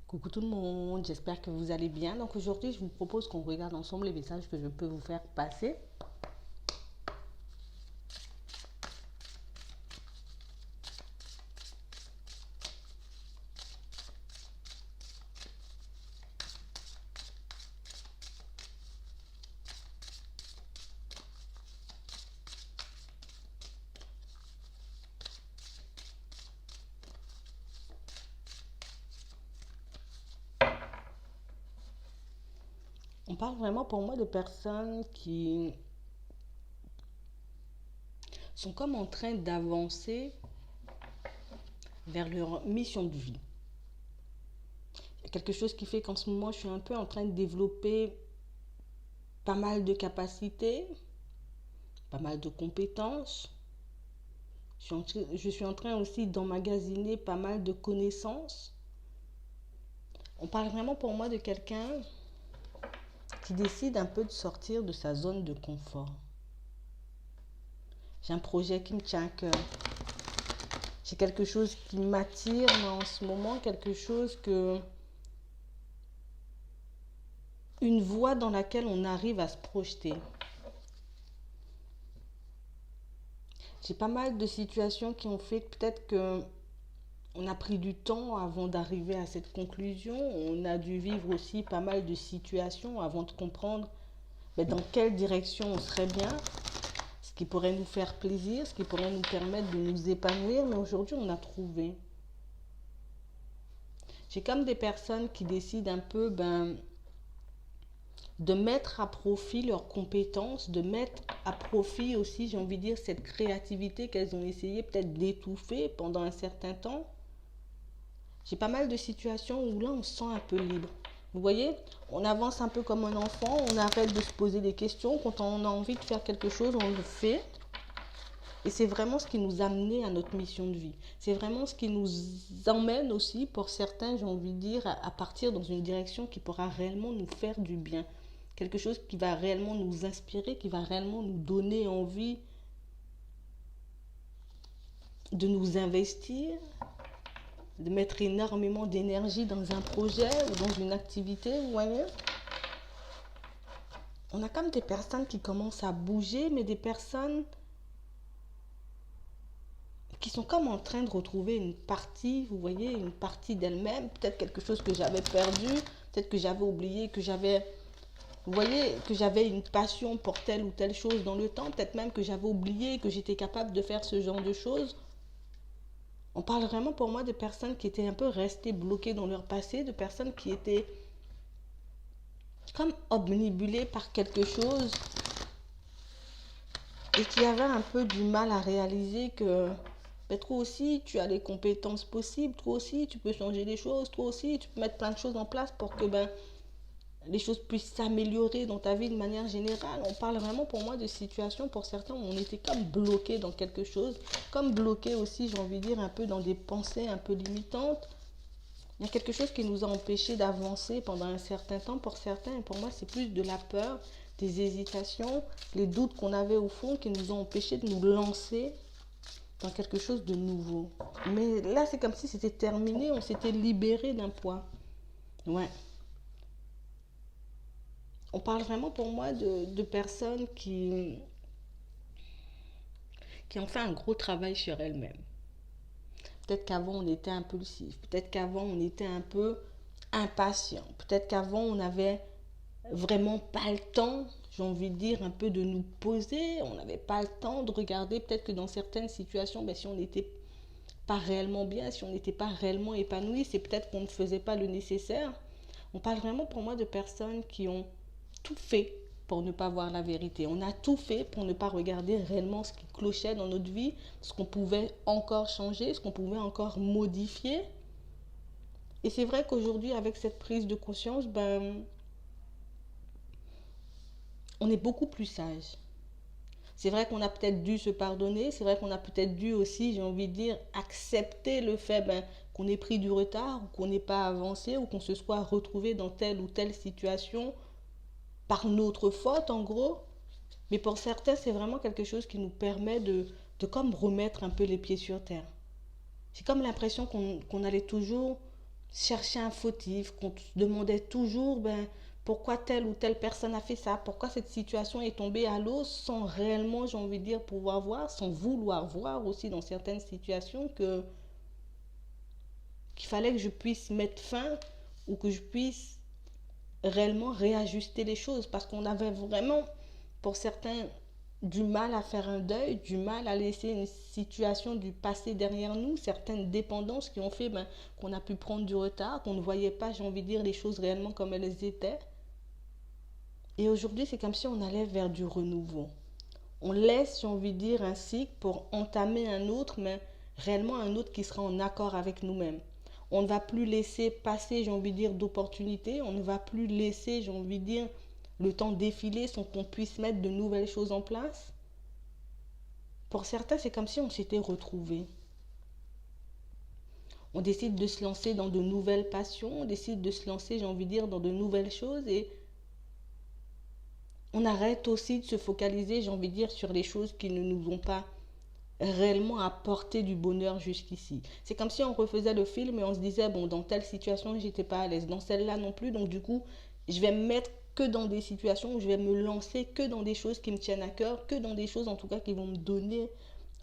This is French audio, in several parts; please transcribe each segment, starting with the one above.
Coucou tout le monde, j'espère que vous allez bien. Donc aujourd'hui, je vous propose qu'on regarde ensemble les messages que je peux vous faire passer. On parle vraiment pour moi de personnes qui sont comme en train d'avancer vers leur mission de vie. Il y a quelque chose qui fait qu'en ce moment, je suis un peu en train de développer pas mal de capacités, pas mal de compétences. Je suis en train aussi d'emmagasiner pas mal de connaissances. On parle vraiment pour moi de quelqu'un qui décide un peu de sortir de sa zone de confort. J'ai un projet qui me tient à cœur. J'ai quelque chose qui m'attire en ce moment, quelque chose que... Une voie dans laquelle on arrive à se projeter. J'ai pas mal de situations qui ont fait que peut-être que on a pris du temps avant d'arriver à cette conclusion. On a dû vivre aussi pas mal de situations avant de comprendre dans quelle direction on serait bien, ce qui pourrait nous faire plaisir, ce qui pourrait nous permettre de nous épanouir. Mais aujourd'hui, on a trouvé. J'ai comme des personnes qui décident un peu de mettre à profit leurs compétences, de mettre à profit aussi, j'ai envie de dire, cette créativité qu'elles ont essayé peut-être d'étouffer pendant un certain temps. J'ai pas mal de situations où là, on se sent un peu libre. Vous voyez, on avance un peu comme un enfant, on arrête de se poser des questions. Quand on a envie de faire quelque chose, on le fait. Et c'est vraiment ce qui nous a amené à notre mission de vie. C'est vraiment ce qui nous emmène aussi, pour certains, j'ai envie de dire, à partir dans une direction qui pourra réellement nous faire du bien. Quelque chose qui va réellement nous inspirer, qui va réellement nous donner envie de nous investir, de mettre énormément d'énergie dans un projet ou dans une activité, vous voyez. On a comme des personnes qui commencent à bouger, mais des personnes qui sont comme en train de retrouver une partie, vous voyez, une partie d'elles-mêmes, peut-être quelque chose que j'avais perdu, peut-être que j'avais oublié, que j'avais, vous voyez, que j'avais une passion pour telle ou telle chose dans le temps, peut-être même que j'avais oublié que j'étais capable de faire ce genre de choses. On parle vraiment pour moi de personnes qui étaient un peu restées bloquées dans leur passé, de personnes qui étaient comme obnubilées par quelque chose et qui avaient un peu du mal à réaliser que toi aussi tu as les compétences possibles, toi aussi tu peux changer les choses, toi aussi tu peux mettre plein de choses en place pour que les choses puissent s'améliorer dans ta vie de manière générale. On parle vraiment pour moi de situations pour certains où on était comme bloqué dans quelque chose, comme bloqué aussi, j'ai envie de dire, un peu dans des pensées un peu limitantes. Il y a quelque chose qui nous a empêchés d'avancer pendant un certain temps pour certains, et pour moi c'est plus de la peur, des hésitations, les doutes qu'on avait au fond qui nous ont empêchés de nous lancer dans quelque chose de nouveau. Mais là c'est comme si c'était terminé, on s'était libéré d'un poids. Ouais. On parle vraiment pour moi de personnes qui ont fait un gros travail sur elles-mêmes. Peut-être qu'avant on était impulsif, peut-être qu'avant on était un peu impatient, peut-être qu'avant on n'avait vraiment pas le temps, j'ai envie de dire, un peu de nous poser, on n'avait pas le temps de regarder, peut-être que dans certaines situations, si on n'était pas réellement bien, si on n'était pas réellement épanoui, c'est peut-être qu'on ne faisait pas le nécessaire. On parle vraiment pour moi de personnes qui ont tout fait pour ne pas voir la vérité. On a tout fait pour ne pas regarder réellement ce qui clochait dans notre vie, ce qu'on pouvait encore changer, ce qu'on pouvait encore modifier. Et c'est vrai qu'aujourd'hui, avec cette prise de conscience, on est beaucoup plus sage. C'est vrai qu'on a peut-être dû se pardonner, c'est vrai qu'on a peut-être dû aussi, j'ai envie de dire, accepter le fait qu'on ait pris du retard, ou qu'on n'ait pas avancé, ou qu'on se soit retrouvé dans telle ou telle situation par notre faute en gros. Mais pour certains, c'est vraiment quelque chose qui nous permet de comme remettre un peu les pieds sur terre. J'ai comme l'impression qu'on allait toujours cherchait un fautif, qu'on se demandait toujours pourquoi telle ou telle personne a fait ça, pourquoi cette situation est tombée à l'eau sans réellement, j'ai envie de dire, pouvoir voir, sans vouloir voir aussi dans certaines situations qu'il fallait que je puisse mettre fin ou que je puisse réellement réajuster les choses parce qu'on avait vraiment, pour certains, du mal à faire un deuil, du mal à laisser une situation du passé derrière nous, certaines dépendances qui ont fait qu'on a pu prendre du retard, qu'on ne voyait pas, j'ai envie de dire, les choses réellement comme elles étaient. Et aujourd'hui, c'est comme si on allait vers du renouveau. On laisse, j'ai envie de dire, un cycle pour entamer un autre, mais réellement un autre qui sera en accord avec nous-mêmes. On ne va plus laisser passer, j'ai envie de dire, d'opportunités. On ne va plus laisser, j'ai envie de dire, le temps défiler sans qu'on puisse mettre de nouvelles choses en place. Pour certains, c'est comme si on s'était retrouvés. On décide de se lancer dans de nouvelles passions, on décide de se lancer, j'ai envie de dire, dans de nouvelles choses et on arrête aussi de se focaliser, j'ai envie de dire, sur les choses qui ne nous ont pas réellement apporté du bonheur jusqu'ici. C'est comme si on refaisait le film et on se disait, bon, dans telle situation, j'étais pas à l'aise, dans celle-là non plus, donc du coup, je vais me mettre que dans des situations où je vais me lancer que dans des choses qui me tiennent à cœur, que dans des choses en tout cas qui vont me donner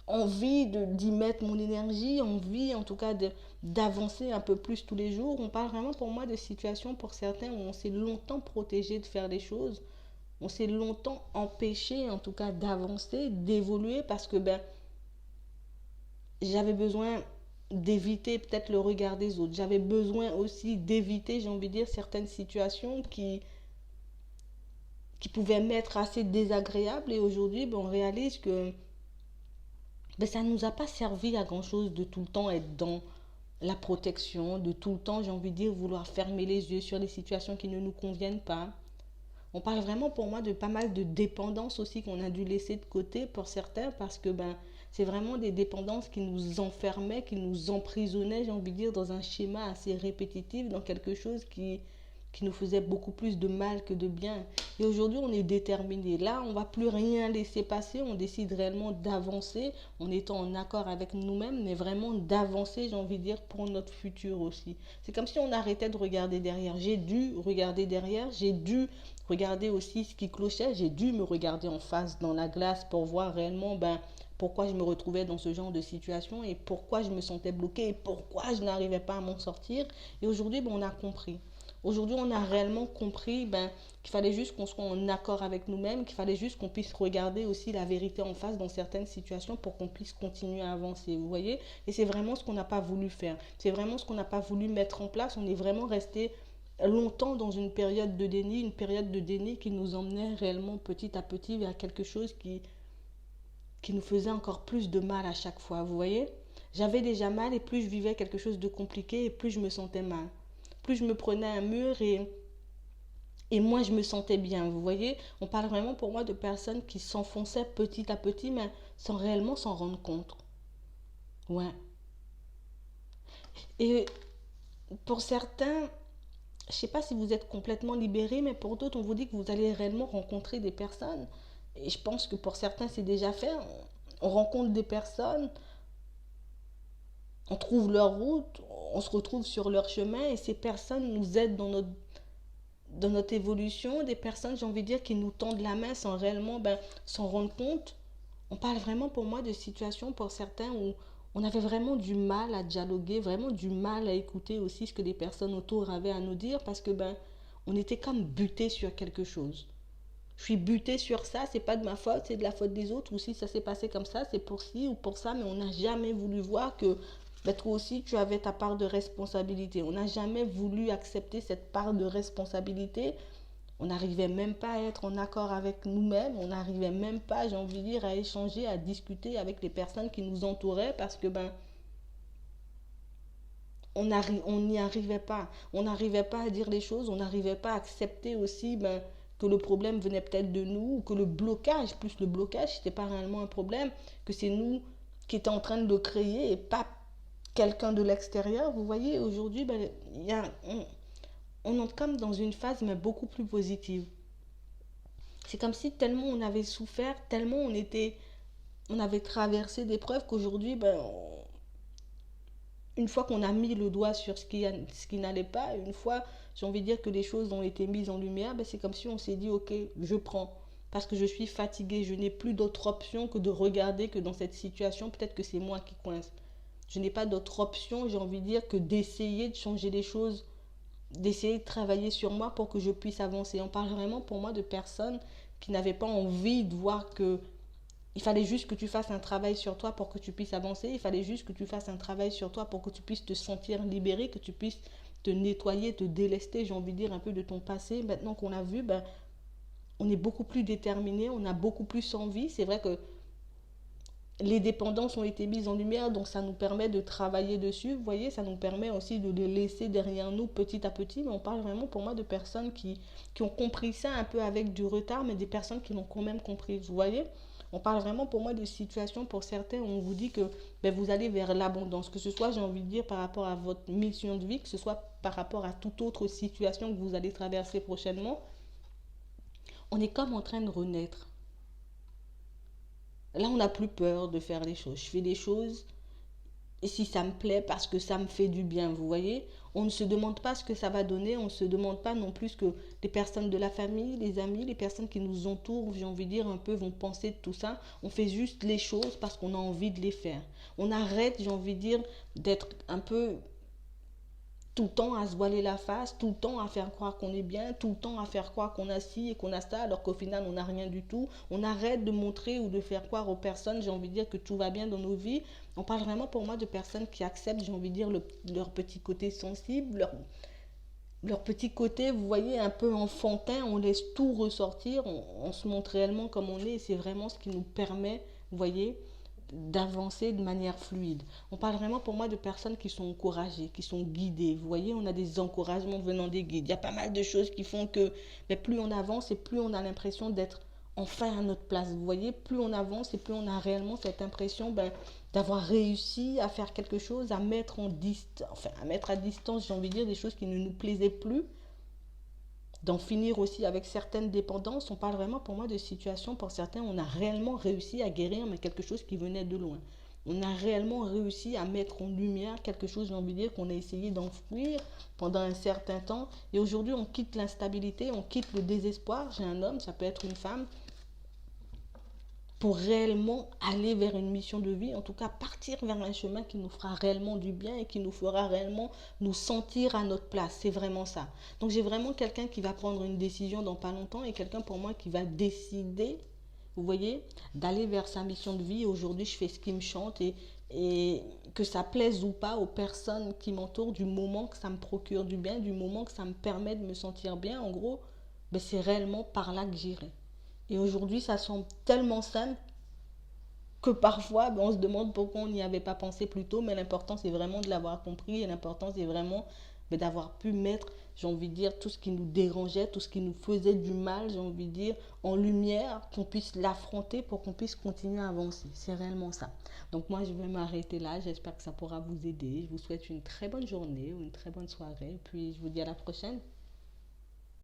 envie d'y mettre mon énergie, envie en tout cas d'avancer un peu plus tous les jours. On parle vraiment pour moi de situations pour certains où on s'est longtemps protégé de faire des choses, on s'est longtemps empêché en tout cas d'avancer, d'évoluer parce que j'avais besoin d'éviter peut-être le regard des autres. J'avais besoin aussi d'éviter, j'ai envie de dire, certaines situations qui pouvaient m'être assez désagréables. Et aujourd'hui, on réalise que ça ne nous a pas servi à grand-chose de tout le temps être dans la protection, de tout le temps, j'ai envie de dire, vouloir fermer les yeux sur les situations qui ne nous conviennent pas. On parle vraiment pour moi de pas mal de dépendances aussi qu'on a dû laisser de côté pour certains parce que c'est vraiment des dépendances qui nous enfermaient, qui nous emprisonnaient, j'ai envie de dire, dans un schéma assez répétitif, dans quelque chose qui nous faisait beaucoup plus de mal que de bien. Et aujourd'hui, on est déterminé. Là, on ne va plus rien laisser passer. On décide réellement d'avancer en étant en accord avec nous-mêmes, mais vraiment d'avancer, j'ai envie de dire, pour notre futur aussi. C'est comme si on arrêtait de regarder derrière. J'ai dû regarder derrière. J'ai dû regarder aussi ce qui clochait. J'ai dû me regarder en face dans la glace pour voir réellement pourquoi je me retrouvais dans ce genre de situation et pourquoi je me sentais bloquée et pourquoi je n'arrivais pas à m'en sortir. Et aujourd'hui, on a compris. Aujourd'hui, on a réellement compris qu'il fallait juste qu'on soit en accord avec nous-mêmes, qu'il fallait juste qu'on puisse regarder aussi la vérité en face dans certaines situations pour qu'on puisse continuer à avancer, vous voyez. Et c'est vraiment ce qu'on n'a pas voulu faire. C'est vraiment ce qu'on n'a pas voulu mettre en place. On est vraiment resté longtemps dans une période de déni qui nous emmenait réellement petit à petit vers quelque chose qui nous faisait encore plus de mal à chaque fois, vous voyez. J'avais déjà mal et plus je vivais quelque chose de compliqué et plus je me sentais mal. Plus je me prenais un mur et moins je me sentais bien, vous voyez. On parle vraiment pour moi de personnes qui s'enfonçaient petit à petit mais sans réellement s'en rendre compte. Ouais. Et pour certains, je ne sais pas si vous êtes complètement libéré, mais pour d'autres, on vous dit que vous allez réellement rencontrer des personnes. Et je pense que pour certains, c'est déjà fait. On rencontre des personnes, on trouve leur route, on se retrouve sur leur chemin et ces personnes nous aident dans notre évolution. Des personnes, j'ai envie de dire, qui nous tendent la main sans réellement s'en rendre compte. On parle vraiment pour moi de situations pour certains où on avait vraiment du mal à dialoguer, vraiment du mal à écouter aussi ce que les personnes autour avaient à nous dire parce que on était comme buté sur quelque chose. Je suis buté sur ça, c'est pas de ma faute, c'est de la faute des autres, ou si ça s'est passé comme ça, c'est pour ci ou pour ça, mais on n'a jamais voulu voir que toi aussi tu avais ta part de responsabilité. On n'a jamais voulu accepter cette part de responsabilité. On n'arrivait même pas à être en accord avec nous-mêmes, on n'arrivait même pas, j'ai envie de dire, à échanger, à discuter avec les personnes qui nous entouraient parce que on n'y arrivait pas. On n'arrivait pas à dire les choses, on n'arrivait pas à accepter aussi que le problème venait peut-être de nous, ou que le blocage, plus le blocage, c'était pas réellement un problème, que c'est nous qui étions en train de le créer et pas quelqu'un de l'extérieur. Vous voyez, aujourd'hui, on entre comme dans une phase mais beaucoup plus positive. C'est comme si tellement on avait souffert, tellement on avait traversé des preuves qu'aujourd'hui, une fois qu'on a mis le doigt sur ce qui n'allait pas, une fois, j'ai envie de dire que les choses ont été mises en lumière, ben c'est comme si on s'est dit, ok, je prends. Parce que je suis fatiguée, je n'ai plus d'autre option que de regarder que dans cette situation, peut-être que c'est moi qui coince. Je n'ai pas d'autre option, j'ai envie de dire, que d'essayer de changer les choses, d'essayer de travailler sur moi pour que je puisse avancer. On parle vraiment pour moi de personnes qui n'avaient pas envie de voir que il fallait juste que tu fasses un travail sur toi pour que tu puisses avancer. Il fallait juste que tu fasses un travail sur toi pour que tu puisses te sentir libéré, que tu puisses te nettoyer, te délester, j'ai envie de dire, un peu de ton passé. Maintenant qu'on l'a vu, ben, on est beaucoup plus déterminé, on a beaucoup plus envie. C'est vrai que les dépendances ont été mises en lumière, donc ça nous permet de travailler dessus. Vous voyez, ça nous permet aussi de les laisser derrière nous petit à petit. Mais on parle vraiment pour moi de personnes qui ont compris ça un peu avec du retard, mais des personnes qui l'ont quand même compris. Vous voyez, on parle vraiment pour moi de situations pour certains où on vous dit que ben, vous allez vers l'abondance, que ce soit, j'ai envie de dire, par rapport à votre mission de vie, que ce soit par rapport à toute autre situation que vous allez traverser prochainement. On est comme en train de renaître. Là, on n'a plus peur de faire les choses. Je fais des choses et si ça me plaît parce que ça me fait du bien, vous voyez. On ne se demande pas ce que ça va donner, on ne se demande pas non plus que les personnes de la famille, les amis, les personnes qui nous entourent, j'ai envie de dire, un peu vont penser de tout ça. On fait juste les choses parce qu'on a envie de les faire. On arrête, j'ai envie de dire, d'être un peu tout le temps à se voiler la face, tout le temps à faire croire qu'on est bien, tout le temps à faire croire qu'on a ci et qu'on a ça, alors qu'au final on n'a rien du tout. On arrête de montrer ou de faire croire aux personnes, j'ai envie de dire, que tout va bien dans nos vies. On parle vraiment pour moi de personnes qui acceptent, j'ai envie de dire, leur petit côté sensible, leur petit côté, vous voyez, un peu enfantin. On laisse tout ressortir, on se montre réellement comme on est et c'est vraiment ce qui nous permet, vous voyez, d'avancer de manière fluide. On parle vraiment pour moi de personnes qui sont encouragées, qui sont guidées. Vous voyez, on a des encouragements venant des guides. Il y a pas mal de choses qui font que mais plus on avance et plus on a l'impression d'être enfin à notre place. Vous voyez, plus on avance et plus on a réellement cette impression ben, d'avoir réussi à faire quelque chose, à mettre à mettre à distance, j'ai envie de dire, des choses qui ne nous plaisaient plus, d'en finir aussi avec certaines dépendances. On parle vraiment pour moi de situations, pour certains, on a réellement réussi à guérir, mais quelque chose qui venait de loin. On a réellement réussi à mettre en lumière quelque chose, j'ai envie de dire, qu'on a essayé d'enfouir pendant un certain temps. Et aujourd'hui, on quitte l'instabilité, on quitte le désespoir. J'ai un homme, ça peut être une femme, pour réellement aller vers une mission de vie, en tout cas partir vers un chemin qui nous fera réellement du bien et qui nous fera réellement nous sentir à notre place. C'est vraiment ça. Donc j'ai vraiment quelqu'un qui va prendre une décision dans pas longtemps et quelqu'un pour moi qui va décider, vous voyez, d'aller vers sa mission de vie. Aujourd'hui, je fais ce qui me chante et que ça plaise ou pas aux personnes qui m'entourent, du moment que ça me procure du bien, du moment que ça me permet de me sentir bien, en gros, ben c'est réellement par là que j'irai. Et aujourd'hui, ça semble tellement simple que parfois, ben, on se demande pourquoi on n'y avait pas pensé plus tôt, mais l'important, c'est vraiment de l'avoir compris et l'important, c'est vraiment ben, d'avoir pu mettre, j'ai envie de dire, tout ce qui nous dérangeait, tout ce qui nous faisait du mal, j'ai envie de dire, en lumière, qu'on puisse l'affronter pour qu'on puisse continuer à avancer. C'est réellement ça. Donc moi, je vais m'arrêter là. J'espère que ça pourra vous aider. Je vous souhaite une très bonne journée ou une très bonne soirée. Puis je vous dis à la prochaine.